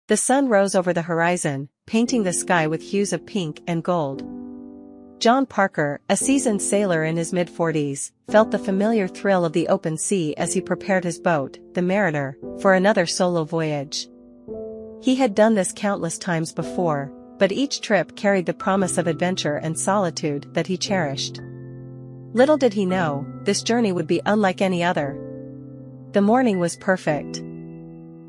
The sun rose over the horizon, painting the sky with hues of pink and gold. John Parker, a seasoned sailor in his mid-40s, felt the familiar thrill of the open sea as he prepared his boat, the Mariner, for another solo voyage. He had done this countless times before, but each trip carried the promise of adventure and solitude that he cherished. Little did he know, this journey would be unlike any other. The morning was perfect.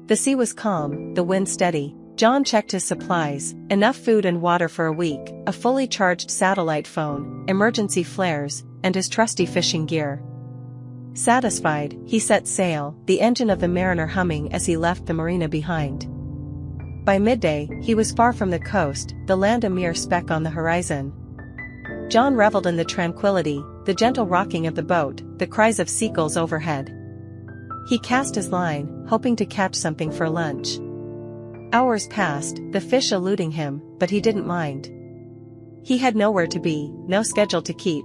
The sea was calm, the wind steady. John checked his supplies, enough food and water for a week, a fully charged satellite phone, emergency flares, and his trusty fishing gear. Satisfied, he set sail, the engine of the Mariner humming as he left the marina behind. By midday, he was far from the coast, the land a mere speck on the horizon. John reveled in the tranquility, the gentle rocking of the boat, the cries of seagulls overhead. He cast his line, hoping to catch something for lunch. Hours passed, the fish eluding him, but he didn't mind. He had nowhere to be, no schedule to keep.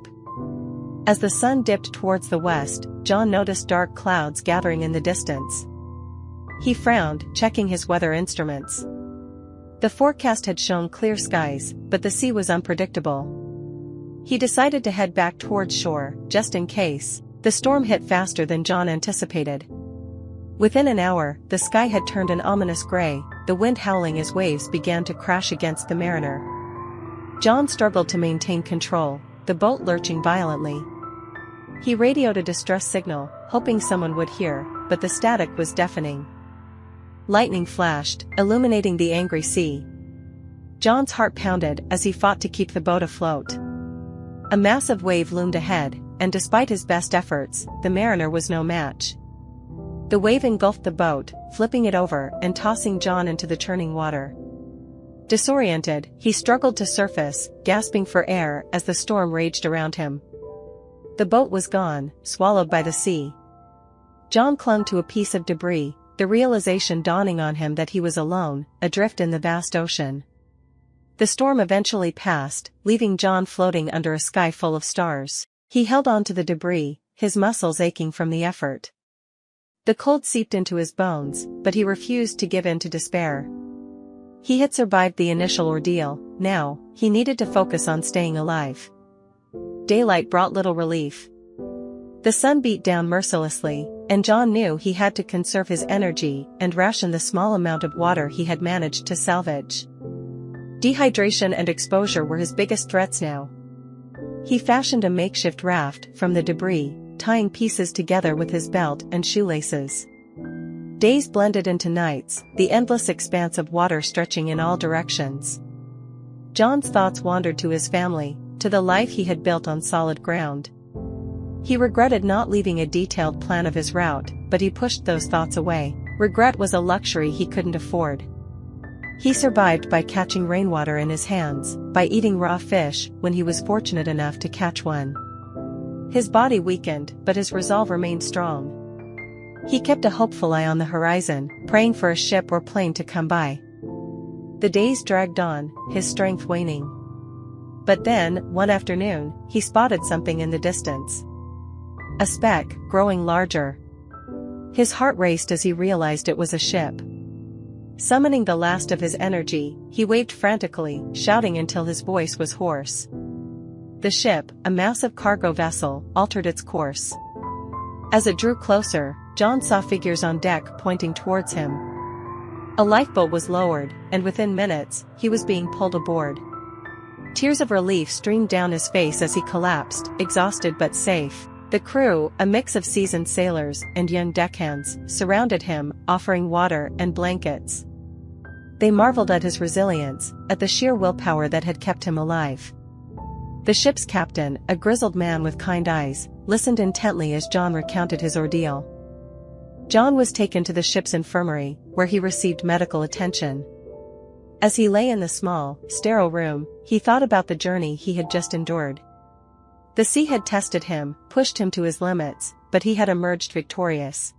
As the sun dipped towards the west, John noticed dark clouds gathering in the distance. He frowned, checking his weather instruments. The forecast had shown clear skies, but the sea was unpredictable. He decided to head back towards shore, just in case. The storm hit faster than John anticipated. Within an hour, the sky had turned an ominous gray, the wind howling as waves began to crash against the Mariner. John struggled to maintain control, the boat lurching violently. He radioed a distress signal, hoping someone would hear, but the static was deafening. Lightning flashed, illuminating the angry sea. John's heart pounded as he fought to keep the boat afloat. A massive wave loomed ahead, and despite his best efforts, the Mariner was no match. The wave engulfed the boat, flipping it over and tossing John into the churning water. Disoriented, he struggled to surface, gasping for air as the storm raged around him. The boat was gone, swallowed by the sea. John clung to a piece of debris, the realization dawning on him that he was alone, adrift in the vast ocean. The storm eventually passed, leaving John floating under a sky full of stars. He held on to the debris, his muscles aching from the effort. The cold seeped into his bones, but he refused to give in to despair. He had survived the initial ordeal, now, he needed to focus on staying alive. Daylight brought little relief. The sun beat down mercilessly, and John knew he had to conserve his energy and ration the small amount of water he had managed to salvage. Dehydration and exposure were his biggest threats now. He fashioned a makeshift raft from the debris, tying pieces together with his belt and shoelaces. Days blended into nights, the endless expanse of water stretching in all directions. John's thoughts wandered to his family, to the life he had built on solid ground. He regretted not leaving a detailed plan of his route, but he pushed those thoughts away. Regret was a luxury he couldn't afford. He survived by catching rainwater in his hands, by eating raw fish when he was fortunate enough to catch one. His body weakened, but his resolve remained strong. He kept a hopeful eye on the horizon, praying for a ship or plane to come by. The days dragged on, his strength waning. But then, one afternoon, he spotted something in the distance. A speck, growing larger. His heart raced as he realized it was a ship. Summoning the last of his energy, he waved frantically, shouting until his voice was hoarse. The ship, a massive cargo vessel, altered its course. As it drew closer, John saw figures on deck pointing towards him. A lifeboat was lowered, and within minutes, he was being pulled aboard. Tears of relief streamed down his face as he collapsed, exhausted but safe. The crew, a mix of seasoned sailors and young deckhands, surrounded him, offering water and blankets. They marveled at his resilience, at the sheer willpower that had kept him alive. The ship's captain, a grizzled man with kind eyes, listened intently as John recounted his ordeal. John was taken to the ship's infirmary, where he received medical attention. As he lay in the small, sterile room, he thought about the journey he had just endured. The sea had tested him, pushed him to his limits, but he had emerged victorious.